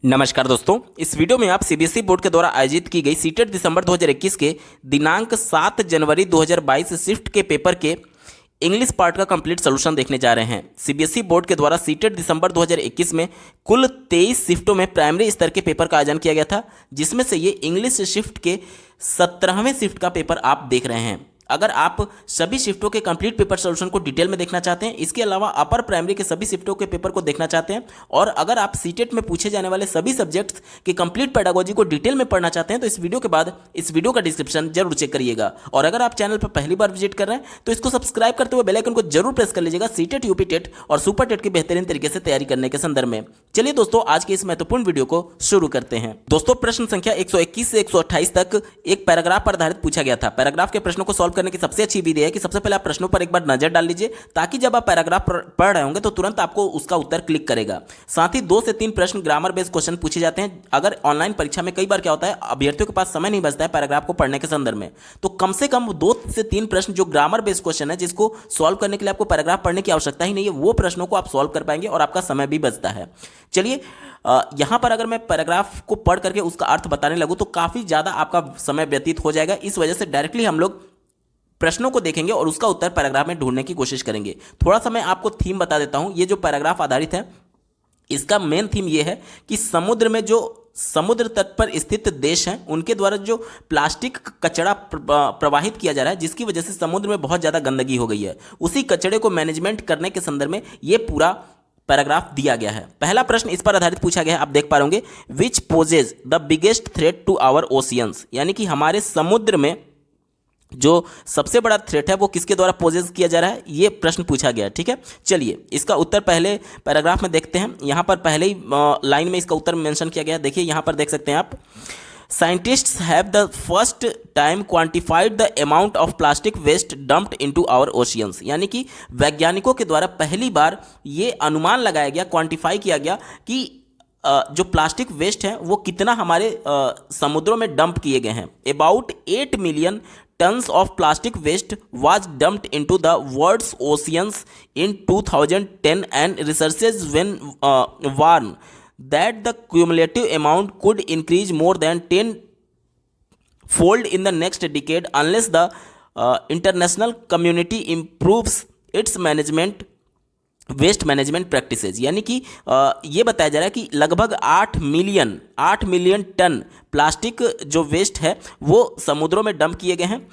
नमस्कार दोस्तों, इस वीडियो में आप सीबीएसई बोर्ड के द्वारा आयोजित की गई सीटेट दिसंबर 2021 के दिनांक 7 जनवरी 2022 शिफ्ट के पेपर के इंग्लिश पार्ट का कंप्लीट सोल्यूशन देखने जा रहे हैं। सीबीएसई बोर्ड के द्वारा सीटेट दिसंबर 2021 में कुल 23 शिफ्टों में प्राइमरी स्तर के पेपर का आयोजन किया गया था, जिसमें से ये इंग्लिश शिफ्ट के 17वें शिफ्ट का पेपर आप देख रहे हैं। अगर आप सभी शिफ्टों के कंप्लीट पेपर सॉल्यूशन को डिटेल में देखना चाहते हैं, इसके अलावा अपर प्राइमरी के सभी शिफ्टों के पेपर को देखना चाहते हैं, और अगर आप सीटेट में पूछे जाने वाले सभी सब्जेक्ट्स के कंप्लीट पेडागोजी को डिटेल में पढ़ना चाहते हैं, तो इस वीडियो के बाद इस वीडियो का डिस्क्रिप्शन जरूर चेक करिएगा। और अगर आप चैनल पर पहली बार विजिट कर रहे हैं तो इसको सब्सक्राइब करते हुए बेल आइकन को जरूर प्रेस कर लीजिएगा सीटेट, यूपी टेट और सुपर टेट की बेहतरीन तरीके से तैयारी करने के संदर्भ में। चलिए दोस्तों, आज के इस महत्वपूर्ण वीडियो को शुरू करते हैं। दोस्तों, प्रश्न संख्या 121 से 128 तक एक पैराग्राफ पर आधारित पूछा गया था। पैराग्राफ के प्रश्नों को सॉल्व करने की सबसे अच्छी विधि है कि सबसे पहले आप प्रश्नों पर एक बार नजर डाल लीजिए, ताकि जब आप पैराग्राफ पढ़ रहे होंगे तो तुरंत आपको उसका उत्तर क्लिक करेगा। साथ ही 2 से 3 प्रश्न ग्रामर बेस्ड क्वेश्चन पूछे जाते हैं। अगर ऑनलाइन परीक्षा में कई बार क्या होता है, अभ्यर्थियों के पास समय नहीं बचता है पैराग्राफ को पढ़ने के संदर्भ में, तो कम से कम 2 से 3 प्रश्न जो ग्रामर बेस्ड क्वेश्चन है, जिसको सॉल्व करने के लिए आपको पैराग्राफ पढ़ने की आवश्यकता ही नहीं है, वो प्रश्नों को आप सॉल्व कर पाएंगे और आपका समय भी बचता है। चलिए, यहां पर अगर मैं पैराग्राफ को पढ़ करके उसका अर्थ बताने लगूं तो काफी ज्यादा आपका समय व्यतीत हो जाएगा। इस वजह से डायरेक्टली हम लोग प्रश्नों को देखेंगे और उसका उत्तर पैराग्राफ में ढूंढने की कोशिश करेंगे। थोड़ा सा मैं आपको थीम बता देता हूं। ये जो पैराग्राफ आधारित है, इसका मेन थीम ये है कि समुद्र में जो समुद्र तट पर स्थित देश हैं, उनके द्वारा जो प्लास्टिक कचरा प्रवाहित किया जा रहा है, जिसकी वजह से समुद्र में बहुत ज़्यादा गंदगी हो गई है, उसी कचरे को मैनेजमेंट करने के संदर्भ में ये पूरा पैराग्राफ दिया गया है। पहला प्रश्न इस पर आधारित पूछा गया है, आप देख पा रहे होंगे, which poses the biggest threat to our oceans, यानी कि हमारे समुद्र में जो सबसे बड़ा थ्रेट है वो किसके द्वारा पोजेस किया जा रहा है, ये प्रश्न पूछा गया। ठीक है, चलिए इसका उत्तर पहले पैराग्राफ में देखते हैं। यहां पर पहले ही लाइन में इसका उत्तर मेंशन किया गया है। देखिए यहां पर देख सकते हैं आप, scientists have the first time quantified the amount of plastic waste dumped into our oceans, यानी कि वैज्ञानिकों के द्वारा पहली बार ये अनुमान लगाया गया, क्वांटिफाई किया गया कि जो प्लास्टिक वेस्ट है वो कितना हमारे समुद्रों में डंप किए गए हैं। About 8 million tons of plastic waste was dumped into the world's oceans in 2010, and researchers warn that the cumulative amount could increase more than 10-fold in the next decade unless the international community improves its waste management practices. यानी कि ये बताया जा रहा है कि लगभग 8 million ton plastic जो वेस्ट है वो समुद्रों में डंप किए गए हैं,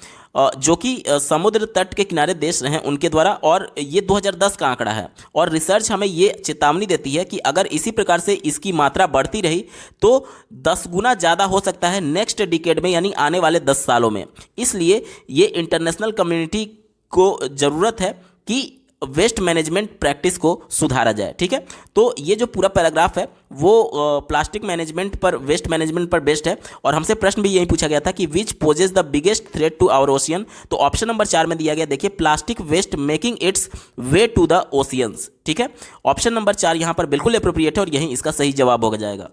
जो कि समुद्र तट के किनारे देश हैं उनके द्वारा, और ये 2010 का आंकड़ा है। और रिसर्च हमें ये चेतावनी देती है कि अगर इसी प्रकार से इसकी मात्रा बढ़ती रही तो 10 गुना ज़्यादा हो सकता है नेक्स्ट डिकेड में, यानी आने वाले 10 सालों में। इसलिए ये इंटरनेशनल कम्युनिटी को ज़रूरत है कि वेस्ट मैनेजमेंट प्रैक्टिस को सुधारा जाए। ठीक है, तो ये जो पूरा पैराग्राफ है वो प्लास्टिक मैनेजमेंट पर, वेस्ट मैनेजमेंट पर बेस्ड है। और हमसे प्रश्न भी यही पूछा गया था कि which poses the biggest threat to our ocean, तो ऑप्शन नंबर 4 में दिया गया, देखिए, plastic waste making its way to the oceans. ठीक है, ऑप्शन नंबर 4 यहाँ पर बिल्कुल अप्रोप्रिएट है और यही इसका सही जवाब हो जाएगा।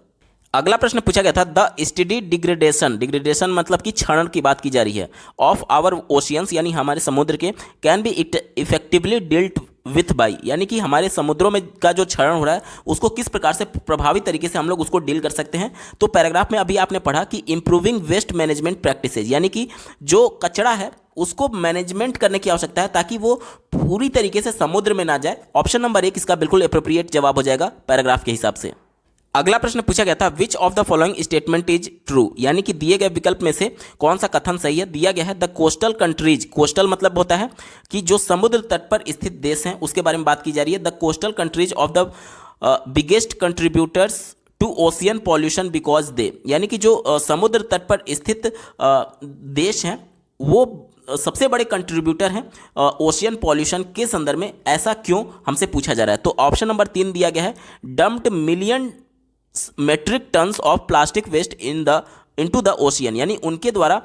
अगला प्रश्न पूछा गया था, द स्टडी डिग्रेडेशन मतलब कि क्षरण की बात की जा रही है, ऑफ आवर ओशियंस, यानी हमारे समुद्र के, can be effectively dealt with by, यानी कि हमारे समुद्रों में का जो क्षरण हो रहा है उसको किस प्रकार से प्रभावी तरीके से हम लोग उसको डील कर सकते हैं। तो पैराग्राफ में अभी आपने पढ़ा कि इंप्रूविंग वेस्ट मैनेजमेंट प्रैक्टिसेज, यानी कि जो कचरा है उसको मैनेजमेंट करने की आवश्यकता है ताकि वो पूरी तरीके से समुद्र में ना जाए। ऑप्शन नंबर 1 इसका बिल्कुल अप्रोप्रिएट जवाब हो जाएगा पैराग्राफ के हिसाब से। अगला प्रश्न पूछा गया था, which of the following statement is true, यानी कि दिए गए विकल्प में से कौन सा कथन सही है। दिया गया है, द कोस्टल कंट्रीज, कोस्टल मतलब होता है कि जो समुद्र तट पर स्थित देश हैं उसके बारे में बात की जा रही है। The coastal countries of the biggest contributors to ocean pollution because they, यानी कि जो समुद्र तट पर स्थित देश हैं वो सबसे बड़े कंट्रीब्यूटर हैं ओशियन पॉल्यूशन के संदर्भ में, ऐसा क्यों हमसे पूछा जा रहा है। तो ऑप्शन नंबर 3 दिया गया है, dumped million metric tons of plastic waste into the ocean, यानी उनके द्वारा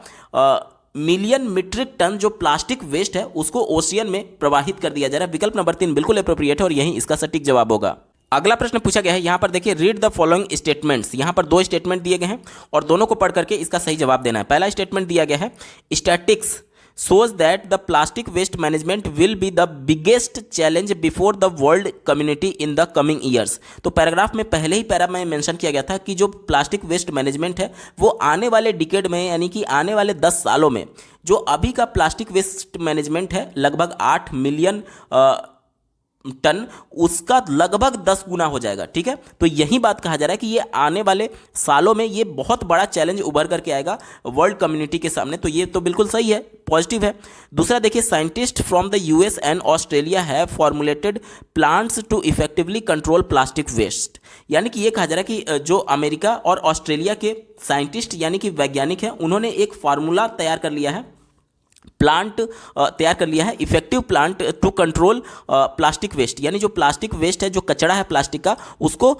मिलियन मीट्रिक टन जो प्लास्टिक वेस्ट है उसको ओशियन में प्रवाहित कर दिया जा रहा है। विकल्प नंबर 3 बिल्कुल अप्रोप्रिएट है और यही इसका सटीक जवाब होगा। अगला प्रश्न पूछा गया है, यहां पर देखिए, रीड द फॉलोइंग स्टेटमेंट्स, यहां पर 2 स्टेटमेंट दिए गए हैं और दोनों को पढ़ करके इसका सही जवाब देना है। पहला स्टेटमेंट दिया गया है, statics shows that the plastic waste management will be the biggest challenge before the world community in the coming years। तो पैराग्राफ में पहले ही पैरा में मेंशन किया गया था कि जो प्लास्टिक वेस्ट मैनेजमेंट है वो आने वाले डिकेड में यानी कि आने वाले 10 सालों में जो अभी का प्लास्टिक वेस्ट मैनेजमेंट है लगभग 8 मिलियन टन, उसका लगभग 10 गुना हो जाएगा। ठीक है, तो यही बात कहा जा रहा है कि ये आने वाले सालों में ये बहुत बड़ा चैलेंज उभर करके आएगा वर्ल्ड कम्युनिटी के सामने। तो ये तो बिल्कुल सही है, पॉजिटिव है। दूसरा देखिए, scientist from the US and Australia have formulated plans to effectively control plastic waste. यानी कि ये कहा जा रहा है कि जो अमेरिका और ऑस्ट्रेलिया के साइंटिस्ट यानी कि वैज्ञानिक हैं, उन्होंने एक फार्मूला तैयार कर लिया है, प्लांट तैयार कर लिया है, effective plant to control plastic waste. यानी जो प्लास्टिक वेस्ट है, जो कचरा है प्लास्टिक का, उसको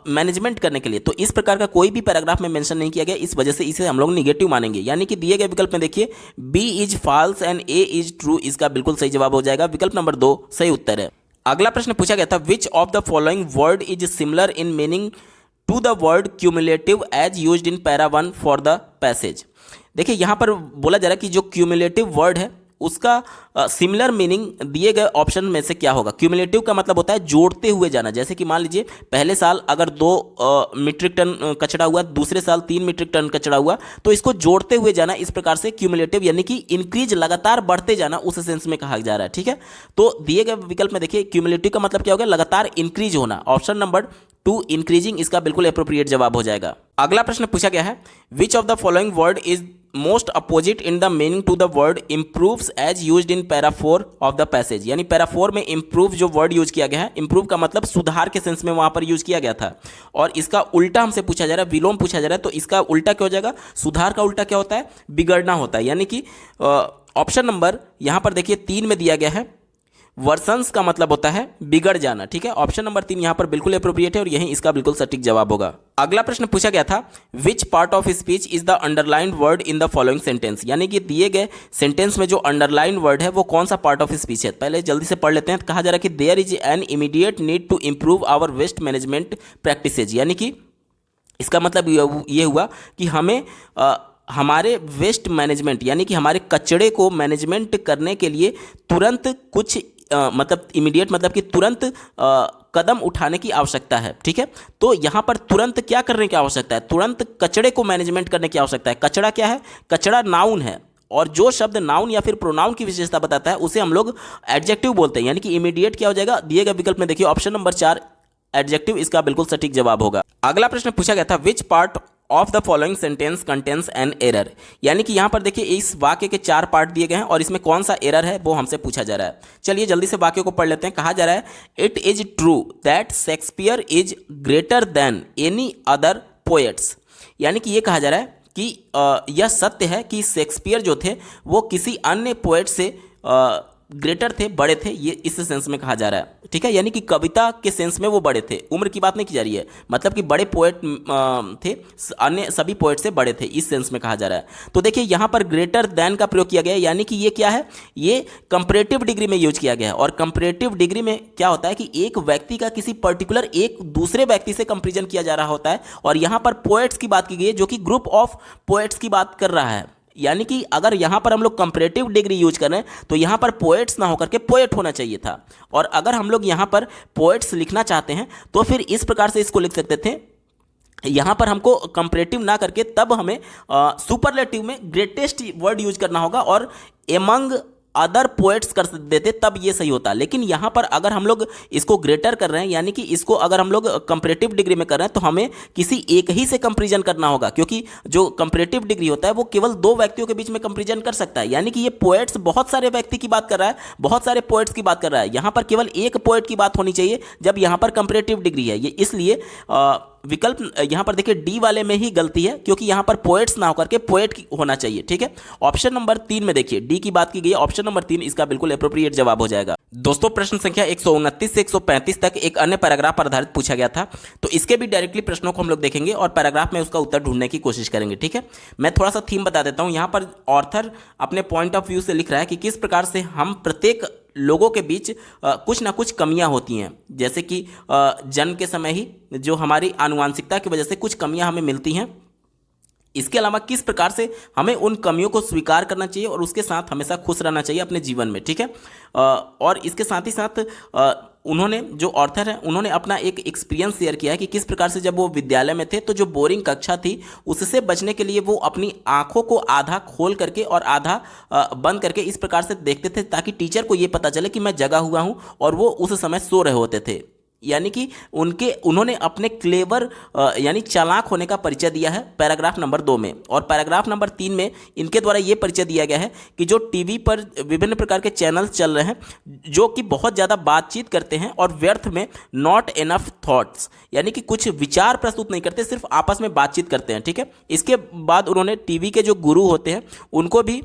मैनेजमेंट करने के लिए। तो इस प्रकार का कोई भी पैराग्राफ में मेंशन नहीं किया गया, इस वजह से इसे हम लोग निगेटिव मानेंगे। यानी कि दिए गए विकल्प में देखिए B is false and A is true, इसका बिल्कुल सही जवाब हो जाएगा। विकल्प नंबर 2 सही उत्तर है। अगला प्रश्न पूछा गया था, which of the following word is similar in meaning to the word cumulative as used in para 1 for the passage. देखिए यहाँ पर बोला जा रहा है कि जो क्यूमुलेटिव वर्ड है उसका सिमिलर मीनिंग दिए गए ऑप्शन में से क्या होगा। क्यूमुलेटिव का मतलब होता है जोड़ते हुए जाना। जैसे कि मान लीजिए पहले साल अगर 2 मीट्रिक टन कचरा हुआ, दूसरे साल 3 मीट्रिक टन कचरा हुआ, तो इसको जोड़ते हुए जाना, इस प्रकार से क्यूमुलेटिव यानी कि इंक्रीज, लगातार बढ़ते जाना, उस सेंस में कहा जा रहा है। ठीक है, तो दिए गए विकल्प में देखिए क्यूमुलेटिव का मतलब क्या होगा, लगातार इंक्रीज होना। ऑप्शन नंबर 2 इंक्रीजिंग, इसका बिल्कुल एप्रोप्रिएट जवाब हो जाएगा। अगला प्रश्न पूछा गया है, which of the following word is most opposite in the meaning to the word improves as used in para 4 of the passage. यानी पैरा 4 में इम्प्रूव जो वर्ड यूज किया गया है, इम्प्रूव का मतलब सुधार के सेंस में वहां पर यूज किया गया था, और इसका उल्टा हमसे पूछा जा रहा है, विलोम पूछा जा रहा है, तो इसका उल्टा क्या हो जाएगा, सुधार का उल्टा क्या होता है, बिगड़ना होता है। यानी कि ऑप्शन नंबर यहां पर देखिए 3 में दिया गया है, वर्सन्स का मतलब होता है बिगड़ जाना। ठीक है, ऑप्शन नंबर 3 यहां पर बिल्कुल एप्रोप्रिएट है और यही इसका बिल्कुल सटीक जवाब होगा। अगला प्रश्न पूछा गया था, which part of speech is the underlined word in the following sentence. यानी कि दिए गए सेंटेंस में जो अंडरलाइन वर्ड है वो कौन सा पार्ट ऑफ स्पीच है। पहले जल्दी से पढ़ लेते हैं। कहा जा रहा है कि there is an immediate need to improve our waste management practices. यानी कि इसका मतलब ये हुआ कि हमें हमारे वेस्ट मैनेजमेंट यानी कि हमारे कचड़े को मैनेजमेंट करने के लिए तुरंत कुछ मतलब इमीडिएट मतलब कि तुरंत कदम उठाने की आवश्यकता है। ठीक है, तो यहाँ पर तुरंत क्या करने की आवश्यकता है, तुरंत कचड़े को मैनेजमेंट करने की आवश्यकता है। कचड़ा क्या है, कचड़ा नाउन है, और जो शब्द नाउन या फिर प्रोनाउन की विशेषता बताता है उसे हम लोग एडजेक्टिव बोलते हैं। यानी कि इमीडिएट क्या हो जाएगा, दिए गए विकल्प में देखिए ऑप्शन नंबर 4 एडजेक्टिव, इसका बिल्कुल सटीक जवाब होगा। अगला प्रश्न पूछा गया था, which part of the following sentence contains an error. यानी कि यहां पर देखिए इस वाक्य के 4 पार्ट दिए गए हैं और इसमें कौन सा एरर है वो हमसे पूछा जा रहा है। चलिए जल्दी से वाक्य को पढ़ लेते हैं। कहा जा रहा है, it is true that Shakespeare is greater than any other poets. यानी कि ये कहा जा रहा है कि यह सत्य है कि शेक्सपियर जो थे वो किसी अन्य पोएट से ग्रेटर थे, बड़े थे, ये इस सेंस में कहा जा रहा है। ठीक है, यानी कि कविता के सेंस में वो बड़े थे, उम्र की बात नहीं की जा रही है, मतलब कि बड़े पोएट थे, अन्य सभी पोएट से बड़े थे, इस सेंस में कहा जा रहा है। तो देखिए यहाँ पर ग्रेटर देन का प्रयोग किया गया है, यानी कि ये क्या है, ये कंपैरेटिव डिग्री में यूज किया गया है। और कंपैरेटिव डिग्री में क्या होता है कि एक व्यक्ति का किसी पर्टिकुलर एक दूसरे व्यक्ति से कंपैरिजन किया जा रहा होता है, और यहाँ पर पोएट्स की बात की गई है जो कि ग्रुप ऑफ पोएट्स की बात कर रहा है। यानी कि अगर यहाँ पर हम लोग कंपैरेटिव डिग्री यूज कर रहे हैं तो यहाँ पर पोएट्स ना होकर के पोएट होना चाहिए था, और अगर हम लोग यहाँ पर पोएट्स लिखना चाहते हैं तो फिर इस प्रकार से इसको लिख सकते थे। यहाँ पर हमको कंपैरेटिव ना करके तब हमें सुपरलेटिव में ग्रेटेस्ट वर्ड यूज करना होगा और एमंग अदर पोएट्स कर देते, तब ये सही होता। लेकिन यहाँ पर अगर हम लोग इसको ग्रेटर कर रहे हैं, यानी कि इसको अगर हम लोग कंपैरेटिव डिग्री में कर रहे हैं, तो हमें किसी एक ही से कंपैरिजन करना होगा, क्योंकि जो कंपैरेटिव डिग्री होता है वो केवल 2 व्यक्तियों के बीच में कंपैरिजन कर सकता है। यानी कि ये पोएट्स बहुत सारे व्यक्ति की बात कर रहा है, बहुत सारे पोएट्स की बात कर रहा है, यहाँ पर केवल एक पोएट की बात होनी चाहिए जब यहाँ पर कंपैरेटिव डिग्री है। ये इसलिए विकल्प यहाँ पर देखिए डी वाले में ही गलती है, क्योंकि यहाँ पर पोएट्स ना होकर के पोएट होना चाहिए। ठीक है, ऑप्शन नंबर 3 में देखिए डी की बात की गई है, ऑप्शन नंबर 3 इसका बिल्कुल एप्रोप्रिएट जवाब हो जाएगा। दोस्तों प्रश्न संख्या 129 से 135 तक एक अन्य पैराग्राफ पर आधारित पूछा गया था, तो इसके भी डायरेक्टली प्रश्नों को हम लोग देखेंगे और पैराग्राफ में उसका उत्तर ढूंढने की कोशिश करेंगे। ठीक है, मैं थोड़ा सा थीम बता देता हूँ। यहाँ पर ऑथर अपने पॉइंट ऑफ व्यू से लिख रहा है कि किस प्रकार से हम प्रत्येक लोगों के बीच कुछ ना कुछ कमियां होती हैं, जैसे कि जन्म के समय ही जो हमारी आनुवांशिकता की वजह से कुछ कमियां हमें मिलती हैं, इसके अलावा किस प्रकार से हमें उन कमियों को स्वीकार करना चाहिए और उसके साथ हमेशा खुश रहना चाहिए अपने जीवन में, ठीक है। और इसके साथ ही साथ उन्होंने, जो ऑथर है, उन्होंने अपना एक एक्सपीरियंस शेयर किया है कि किस प्रकार से जब वो विद्यालय में थे तो जो बोरिंग कक्षा थी उससे बचने के लिए वो अपनी आंखों को आधा खोल करके और आधा बंद करके इस प्रकार से देखते थे ताकि टीचर को ये पता चले कि मैं जगा हुआ हूँ, और वो उस समय सो रहे होते थे। यानी कि उन्होंने अपने क्लेवर यानी चालाक होने का परिचय दिया है पैराग्राफ नंबर 2 में। और पैराग्राफ नंबर 3 में इनके द्वारा ये परिचय दिया गया है कि जो टीवी पर विभिन्न प्रकार के चैनल चल रहे हैं जो कि बहुत ज़्यादा बातचीत करते हैं और व्यर्थ में नॉट इनफ थॉट्स, यानी कि कुछ विचार प्रस्तुत नहीं करते, सिर्फ आपस में बातचीत करते हैं, ठीक है। इसके बाद उन्होंने टीवी के जो गुरु होते हैं उनको भी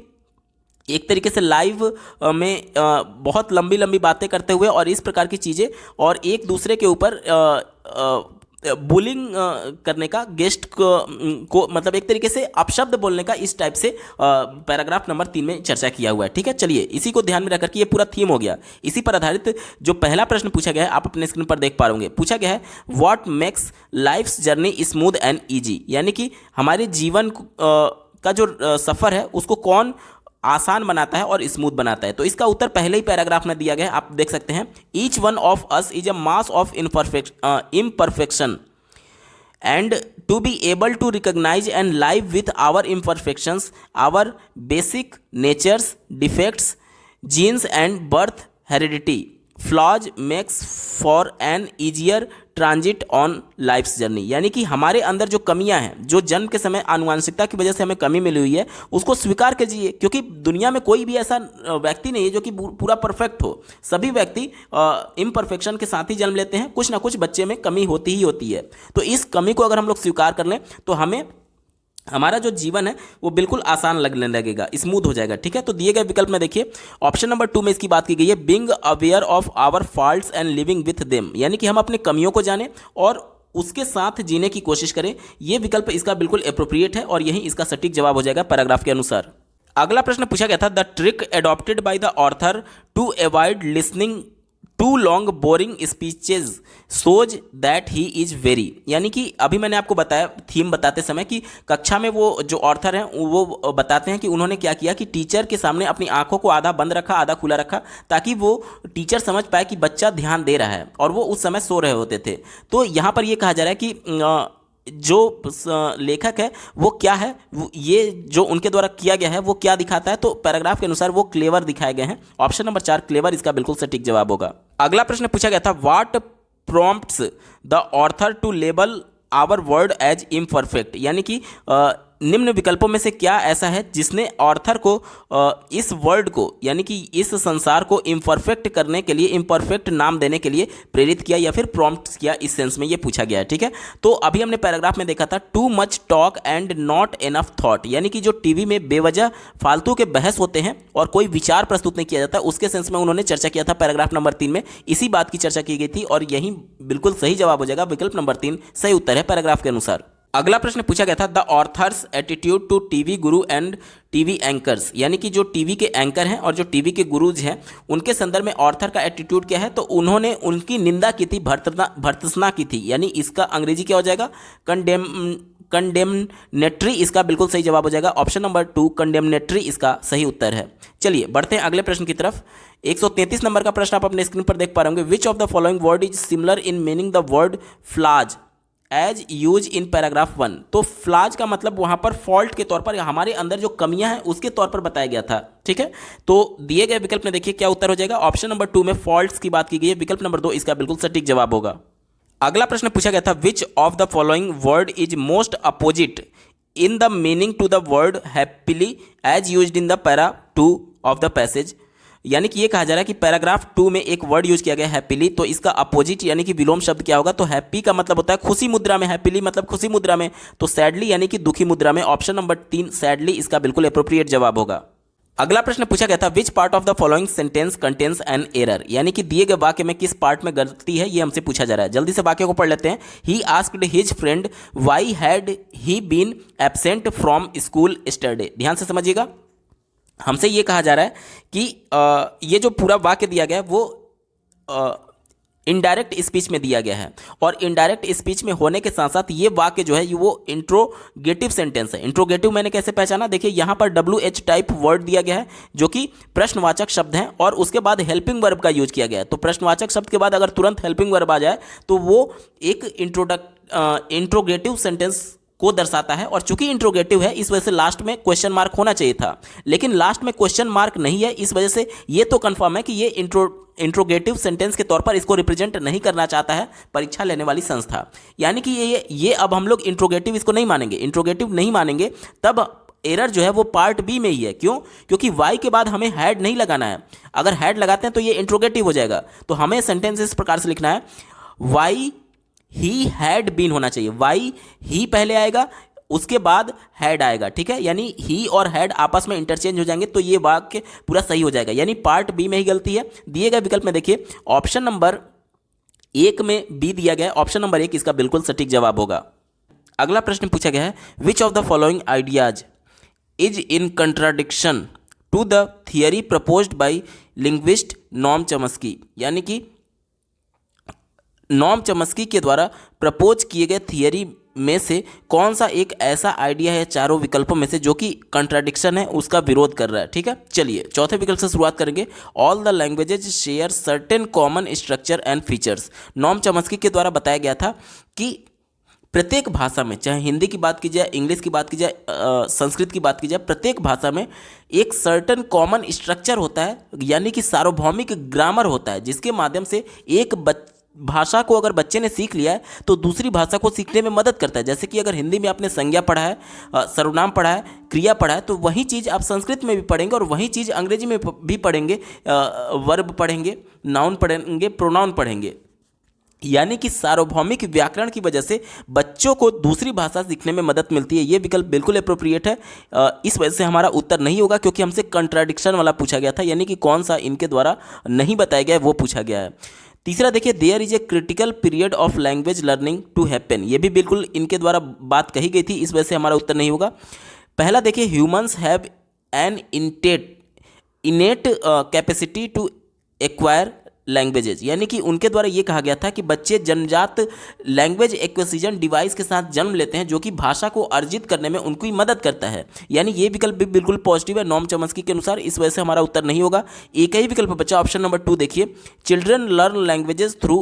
एक तरीके से लाइव में बहुत लंबी लंबी बातें करते हुए और इस प्रकार की चीज़ें और एक दूसरे के ऊपर बुलिंग करने का, गेस्ट को मतलब एक तरीके से अपशब्द बोलने का, इस टाइप से पैराग्राफ नंबर 3 में चर्चा किया हुआ है, ठीक है। चलिए इसी को ध्यान में रखकर के ये पूरा थीम हो गया। इसी पर आधारित जो पहला प्रश्न पूछा गया है आप अपने स्क्रीन पर देख पा रहे होंगे, पूछा गया है what makes life's journey smooth and easy, यानी कि हमारे जीवन का जो सफ़र है उसको कौन आसान बनाता है और स्मूथ बनाता है। तो इसका उत्तर पहले ही पैराग्राफ में दिया गया है, आप देख सकते हैं। Each one of us is a mass of imperfection and to be able to recognise and live with our imperfections, our basic natures, defects, genes and birth heredity, flaws makes for an easier transit on life's journey, यानी कि हमारे अंदर जो कमियां हैं, जो जन्म के समय आनुवंशिकता की वजह से हमें कमी मिली हुई है, उसको स्वीकार कीजिए, क्योंकि दुनिया में कोई भी ऐसा व्यक्ति नहीं है जो कि पूरा परफेक्ट हो। सभी व्यक्ति इम्परफेक्शन के साथ ही जन्म लेते हैं, कुछ ना कुछ बच्चे में कमी होती ही होती है। तो इस कमी को अगर हम लोग स्वीकार कर लें तो हमारा जो जीवन है वो बिल्कुल आसान लगने लगेगा, स्मूथ हो जाएगा, ठीक है। तो दिए गए विकल्प में देखिए ऑप्शन नंबर 2 में इसकी बात की गई है, being aware of our faults and living with them, यानी कि हम अपने कमियों को जानें और उसके साथ जीने की कोशिश करें। ये विकल्प इसका बिल्कुल एप्रोप्रिएट है और यही इसका सटीक जवाब हो जाएगा पैराग्राफ के अनुसार। अगला प्रश्न पूछा गया था, the trick adopted by the author to avoid listening to long boring speeches shows that he is very, यानी कि अभी मैंने आपको बताया थीम बताते समय कि कक्षा में वो जो ऑथर हैं वो बताते हैं कि उन्होंने क्या किया कि टीचर के सामने अपनी आंखों को आधा बंद रखा आधा खुला रखा ताकि वो टीचर समझ पाए कि बच्चा ध्यान दे रहा है, और वो उस समय सो रहे होते थे। तो यहाँ पर ये कहा जा रहा है कि जो लेखक है वो क्या है, ये जो उनके द्वारा किया गया है वो क्या दिखाता है। तो पैराग्राफ के अनुसार वो क्लेवर दिखाए गए हैं। ऑप्शन नंबर 4 क्लेवर इसका बिल्कुल सटीक जवाब होगा। अगला प्रश्न पूछा गया था, what prompts the author to label our word as imperfect, यानी कि निम्न विकल्पों में से क्या ऐसा है जिसने ऑथर को इस वर्ड को, यानी कि इस संसार को इम्परफेक्ट करने के लिए, इम्परफेक्ट नाम देने के लिए प्रेरित किया या फिर प्रॉम्प्ट किया, इस सेंस में ये पूछा गया है, ठीक है। तो अभी हमने पैराग्राफ में देखा था too much talk and not enough thought, यानी कि जो टीवी में बेवजह फालतू के बहस होते हैं और कोई विचार प्रस्तुत नहीं किया जाता, उसके सेंस में उन्होंने चर्चा किया था पैराग्राफ नंबर 3 में। इसी बात की चर्चा की गई थी और यही बिल्कुल सही जवाब हो जाएगा, विकल्प नंबर 3 सही उत्तर है पैराग्राफ के अनुसार। अगला प्रश्न पूछा गया था, the author's attitude to TV guru and TV anchors, यानी कि जो टीवी के एंकर हैं और जो टीवी के गुरुज हैं उनके संदर्भ में ऑथर का एटीट्यूड क्या है। तो उन्होंने उनकी निंदा की थी, भर्त्सना की थी, यानी इसका अंग्रेजी क्या हो जाएगा, कंडेमनेटरी, इसका बिल्कुल सही जवाब हो जाएगा। ऑप्शन नंबर 2 कंडेमनेटरी इसका सही उत्तर है। चलिए बढ़ते हैं अगले प्रश्न की तरफ। 133 नंबर का प्रश्न आप अपने स्क्रीन पर देख पा रहे होंगे, which of the following word is similar in meaning the word flaws as use in paragraph 1। तो फ्लाज का मतलब वहां पर फॉल्ट के तौर पर, हमारे अंदर जो कमियां हैं उसके तौर पर बताया गया था, ठीक है। तो दिए गए विकल्प में देखिए क्या उत्तर हो जाएगा। ऑप्शन नंबर 2 में फॉल्ट्स की बात की गई है, विकल्प नंबर 2 इसका बिल्कुल सटीक जवाब होगा। अगला प्रश्न पूछा गया था, which of the following word is most opposite in the meaning to the word happily as used in the para 2 of the passage, यानी कि ये कहा जा रहा है कि पैराग्राफ 2 में एक वर्ड यूज किया गया हैप्पीली, तो इसका अपोजिट यानी कि विलोम शब्द क्या होगा। तो हैप्पी का मतलब होता है खुशी मुद्रा में, हैप्पीली मतलब खुशी मुद्रा में, तो सैडली यानी कि दुखी मुद्रा में। ऑप्शन नंबर 3 सैडली इसका बिल्कुल एप्रोप्रिएट जवाब होगा। अगला प्रश्न पूछा गया था, which part of the following sentence contains an error, यानी कि दिए गए वाक्य में किस पार्ट में गलती है, ये हमसे पूछा जा रहा है। जल्दी से वाक्य को पढ़ लेते हैं। He asked his friend why had he been absent from school yesterday. ध्यान से समझिएगा, हमसे ये कहा जा रहा है कि ये जो पूरा वाक्य दिया गया है वो इनडायरेक्ट स्पीच में दिया गया है। और इनडायरेक्ट स्पीच में होने के साथ साथ ये वाक्य जो है ये वो इंट्रोगेटिव सेंटेंस है। इंट्रोगेटिव मैंने कैसे पहचाना, देखिए यहाँ पर WH टाइप वर्ड दिया गया है जो कि प्रश्नवाचक शब्द है और उसके बाद हेल्पिंग वर्ब का यूज किया गया है। तो प्रश्नवाचक शब्द के बाद अगर तुरंत हेल्पिंग वर्ब आ जाए तो वो एक इंट्रोगेटिव सेंटेंस को दर्शाता है। और चूंकि इंट्रोगेटिव है इस वजह से लास्ट में क्वेश्चन मार्क होना चाहिए था, लेकिन लास्ट में क्वेश्चन मार्क नहीं है। इस वजह से ये तो कंफर्म है कि ये इंट्रोगेटिव सेंटेंस के तौर पर इसको रिप्रेजेंट नहीं करना चाहता है परीक्षा लेने वाली संस्था। यानी कि ये अब हम लोग इंट्रोगेटिव इसको नहीं मानेंगे, इंट्रोगेटिव नहीं मानेंगे, तब एरर जो है वो पार्ट बी में ही है। क्यों? क्योंकि वाई के बाद हमें हैड नहीं लगाना है। अगर हैड लगाते हैं तो ये इंट्रोगेटिव हो जाएगा। तो हमें सेंटेंस इस प्रकार से लिखना है, वाई ही हैड बीन होना चाहिए। वाई ही पहले आएगा, उसके बाद हैड आएगा, ठीक है। यानी ही और हैड आपस में इंटरचेंज हो जाएंगे तो ये वाक्य पूरा सही हो जाएगा। यानी पार्ट बी में ही गलती है। दिए गए विकल्प में देखिए ऑप्शन नंबर 1 में बी दिया गया है, ऑप्शन नंबर 1 इसका बिल्कुल सटीक जवाब होगा। अगला प्रश्न पूछा गया है, which of the following ideas is in contradiction to the theory proposed by linguist Noam Chomsky. यानी कि नॉम चॉम्स्की के द्वारा प्रपोज किए गए थियरी में से कौन सा एक ऐसा आइडिया है चारों विकल्पों में से जो कि कंट्राडिक्शन है, उसका विरोध कर रहा है, ठीक है। चलिए चौथे विकल्प से शुरुआत करेंगे। All the languages share certain common structure and features. Noam Chomsky के द्वारा बताया गया था कि प्रत्येक भाषा में, चाहे हिंदी की बात की जाए, इंग्लिश की बात की जाए, संस्कृत की बात की जाए, प्रत्येक भाषा में एक सर्टेन कॉमन स्ट्रक्चर होता है, यानी कि सार्वभौमिक ग्रामर होता है, जिसके माध्यम से एक भाषा को अगर बच्चे ने सीख लिया है तो दूसरी भाषा को सीखने में मदद करता है। जैसे कि अगर हिंदी में आपने संज्ञा पढ़ा है, सर्वनाम पढ़ा है, क्रिया पढ़ा है, तो वही चीज़ आप संस्कृत में भी पढ़ेंगे और वही चीज़ अंग्रेजी में भी पढ़ेंगे, वर्ब पढ़ेंगे, नाउन पढ़ेंगे, प्रोनाउन पढ़ेंगे। यानी कि सार्वभौमिक व्याकरण की वजह से बच्चों को दूसरी भाषा सीखने में मदद मिलती है। ये विकल्प बिल्कुल अप्रोप्रिएट है। इस वजह से हमारा उत्तर नहीं होगा क्योंकि हमसे कंट्राडिक्शन वाला पूछा गया था, यानी कि कौन सा इनके द्वारा नहीं बताया गया है वो पूछा गया है। तीसरा देखिए, there is a critical period of language learning to happen. ये भी बिल्कुल इनके द्वारा बात कही गई थी, इस वजह से हमारा उत्तर नहीं होगा। पहला देखिए, humans have an innate capacity to acquire languages. यानी कि उनके द्वारा ये कहा गया था कि बच्चे जन्मजात लैंग्वेज एक्विजिशन डिवाइस के साथ जन्म लेते हैं जो कि भाषा को अर्जित करने में उनकी मदद करता है। यानी ये विकल्प भी बिल्कुल पॉजिटिव है नॉम चॉम्स्की के अनुसार, इस वजह से हमारा उत्तर नहीं होगा। एक ही विकल्प बचा, ऑप्शन नंबर 2 देखिए, children learn languages through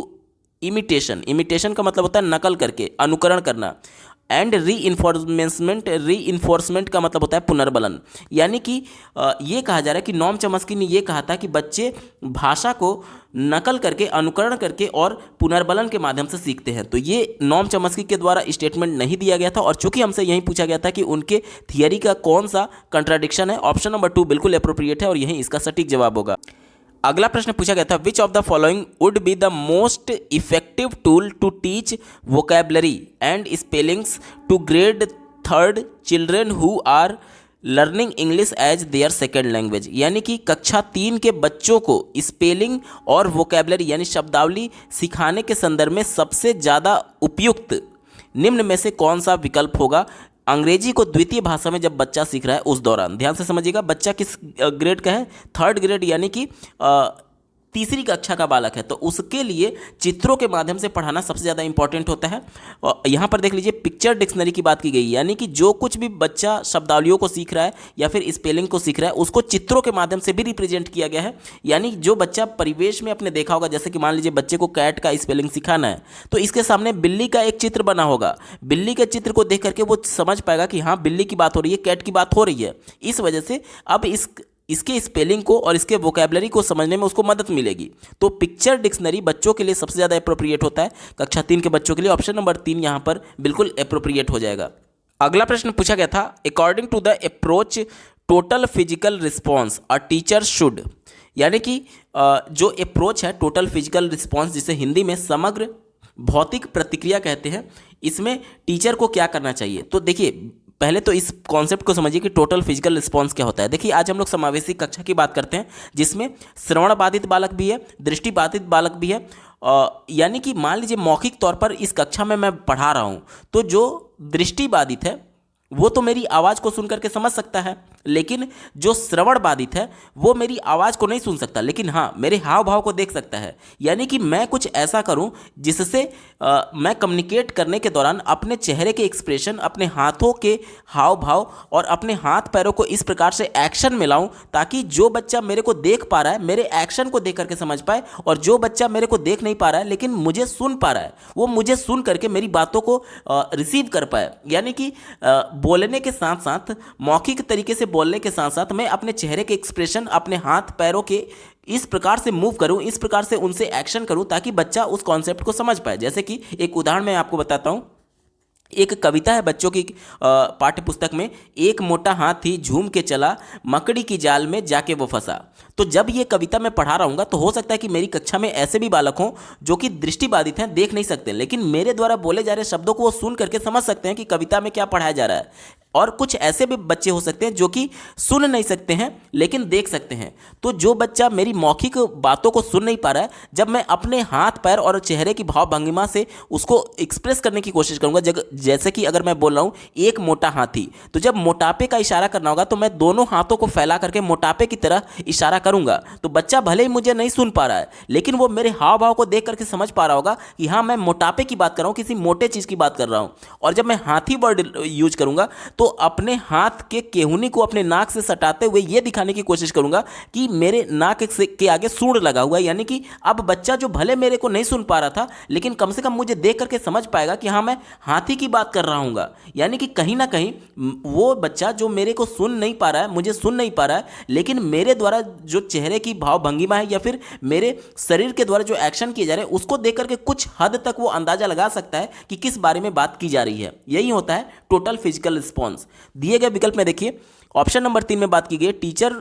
imitation. Imitation का मतलब होता है नकल करके, अनुकरण करना। एंड री इन्फोर्समेंट का मतलब होता है पुनर्बलन। यानी कि ये कहा जा रहा है कि नॉम चॉम्स्की ने ये कहा था कि बच्चे भाषा को नकल करके, अनुकरण करके और पुनर्बलन के माध्यम से सीखते हैं। तो ये नॉम चॉम्स्की के द्वारा स्टेटमेंट नहीं दिया गया था और चूंकि हमसे यही पूछा गया था कि उनके थियरी का कौन सा कंट्राडिक्शन है, ऑप्शन नंबर 2 बिल्कुल अप्रोप्रिएट है और यही इसका सटीक जवाब होगा। अगला प्रश्न पूछा गया था, which of the following would be the most effective tool to teach vocabulary and spellings to grade 3 children who are learning English as their second language. यानी कि कक्षा 3 के बच्चों को स्पेलिंग और वोकैबलरी यानी शब्दावली सिखाने के संदर्भ में सबसे ज़्यादा उपयुक्त निम्न में से कौन सा विकल्प होगा अंग्रेजी को द्वितीय भाषा में जब बच्चा सीख रहा है उस दौरान। ध्यान से समझिएगा, बच्चा किस ग्रेड का है, 3rd ग्रेड, यानी कि तीसरी कक्षा का बालक है, तो उसके लिए चित्रों के माध्यम से पढ़ाना सबसे ज़्यादा इंपॉर्टेंट होता है। और यहाँ पर देख लीजिए पिक्चर डिक्शनरी की बात की गई, यानी कि जो कुछ भी बच्चा शब्दावलियों को सीख रहा है या फिर स्पेलिंग को सीख रहा है उसको चित्रों के माध्यम से भी रिप्रेजेंट किया गया है। यानी जो बच्चा परिवेश में अपने देखा होगा, जैसे कि मान लीजिए बच्चे को कैट का स्पेलिंग सिखाना है तो इसके सामने बिल्ली का एक चित्र बना होगा, बिल्ली के चित्र को देख करके वो समझ पाएगा कि हाँ बिल्ली की बात हो रही है, कैट की बात हो रही है। इस वजह से अब इसके स्पेलिंग को और इसके वोकैबलरी को समझने में उसको मदद मिलेगी। तो पिक्चर डिक्शनरी बच्चों के लिए सबसे ज़्यादा अप्रोप्रिएट होता है, कक्षा 3 के बच्चों के लिए ऑप्शन नंबर 3 यहाँ पर बिल्कुल अप्रोप्रिएट हो जाएगा। अगला प्रश्न पूछा गया था, according to the approach total physical response a teacher should. यानी कि जो अप्रोच है टोटल फिजिकल रिस्पॉन्स, जिसे हिंदी में समग्र भौतिक प्रतिक्रिया कहते हैं, इसमें टीचर को क्या करना चाहिए। तो देखिए पहले तो इस कॉन्सेप्ट को समझिए कि टोटल फिजिकल रिस्पॉन्स क्या होता है। देखिए आज हम लोग समावेशी कक्षा की बात करते हैं जिसमें श्रवण बाधित बालक भी है, दृष्टि बाधित बालक भी है। यानी कि मान लीजिए मौखिक तौर पर इस कक्षा में मैं पढ़ा रहा हूँ तो जो दृष्टि बाधित है वो तो मेरी आवाज़ को सुन करके समझ सकता है, लेकिन जो श्रवण बाधित है वो मेरी आवाज़ को नहीं सुन सकता, लेकिन हाँ मेरे हाव भाव को देख सकता है। यानी कि मैं कुछ ऐसा करूं जिससे मैं कम्युनिकेट करने के दौरान अपने चेहरे के एक्सप्रेशन, अपने हाथों के हाव भाव और अपने हाथ पैरों को इस प्रकार से एक्शन में लाऊं ताकि जो बच्चा मेरे को देख पा रहा है मेरे एक्शन को देख करके समझ पाए, और जो बच्चा मेरे को देख नहीं पा रहा है लेकिन मुझे सुन पा रहा है वो मुझे सुन करके मेरी बातों को रिसीव कर पाए। यानी कि बोलने के साथ साथ, मौखिक तरीके से बोलने के साथ साथ मैं अपने चेहरे के एक्सप्रेशन, अपने हाथ पैरों के इस प्रकार से मूव करूं, इस प्रकार से उनसे एक्शन करूं ताकि बच्चा उस कॉन्सेप्ट को समझ पाए। जैसे कि एक उदाहरण मैं आपको बताता हूं। एक कविता है बच्चों की पाठ्य पुस्तक में, एक मोटा हाथी झूम के चला, मकड़ी की जाल में जाके वो फंसा। तो जब ये कविता मैं पढ़ा रहा हूँगा तो हो सकता है कि मेरी कक्षा में ऐसे भी बालक हों जो कि दृष्टिबाधित हैं, देख नहीं सकते, लेकिन मेरे द्वारा बोले जा रहे शब्दों को वो सुन करके समझ सकते हैं कि कविता में क्या पढ़ाया जा रहा है। और कुछ ऐसे भी बच्चे हो सकते हैं जो कि सुन नहीं सकते हैं लेकिन देख सकते हैं। तो जो बच्चा मेरी मौखिक बातों को सुन नहीं पा रहा है, जब मैं अपने हाथ पैर और चेहरे की भाव भंगिमा से उसको एक्सप्रेस करने की कोशिश करूंगा, जैसे कि अगर मैं बोल रहा हूं एक मोटा हाथी, तो जब मोटापे का इशारा करना होगा तो मैं दोनों हाथों को फैला करके मोटापे की तरह इशारा करूंगा। तो बच्चा भले ही मुझे नहीं सुन पा रहा है लेकिन वो मेरे हाव भाव को देख करके समझ पा रहा होगा कि हाँ मैं मोटापे की बात कर रहा हूं, किसी मोटे चीज की बात कर रहा हूं। और जब मैं हाथी वर्ड यूज करूंगा तो अपने हाथ के केहूनी को अपने नाक से सटाते हुए यह दिखाने की कोशिश करूंगा कि मेरे नाक के आगे सूंड लगा हुआ है। यानी कि अब बच्चा जो भले मेरे को नहीं सुन पा रहा था लेकिन कम से कम मुझे देख करके समझ पाएगा कि हाँ मैं हाथी की बात कर रहा हूँगा। यानी कि कहीं ना कहीं वो बच्चा जो मेरे को सुन नहीं पा रहा है, मुझे सुन नहीं पा रहा है, लेकिन मेरे द्वारा जो चेहरे की भाव भंगिमा है या फिर मेरे शरीर के द्वारा जो एक्शन किए जा रहे हैं उसको देख करके कुछ हद तक वो अंदाजा लगा सकता है कि किस बारे में बात की जा रही है। यही होता है टोटल फिजिकल रिस्पॉन्स। दिए गए विकल्प में देखिए ऑप्शन नंबर 3 में बात की गई teacher